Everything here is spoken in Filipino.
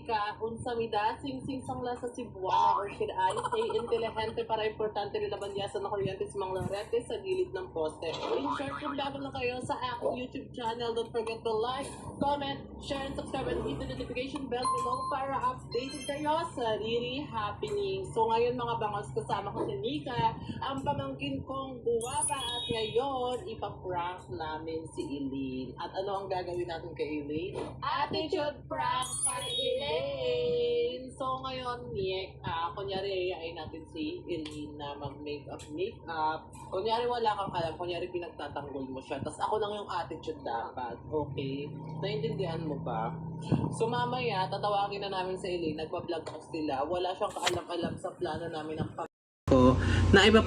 ka, unsa mida, sing-sing sang la sa Cebuana, or should I say, intelihente para importante nila banyasan na kuryente sa mga lorete sa gilid ng poste. In short, kung bago na kayo sa aking YouTube channel, don't forget to like, comment, share, and subscribe, and hit the notification bell below para updated kayo sa daily happening. So ngayon mga bangos, kasama ko si Nika, ang pamangkin kong guwapa, at ngayon, ipaprank namin si Eileen. At ano ang gagawin natin kay Eileen? Attitude prank kay Eileen! So ngayon, kunyari ay natin si Eileen na mag-makeup. Kunyari wala kang alam, kunyari pinagtatanggol mo siya. Tapos ako lang yung attitude dapat. Okay? Naintindihan mo ba? So mamaya, tatawagin na namin si Eileen. Nagpa-vlog ako sila. Wala siyang kaalam-alam sa plano namin ng na iba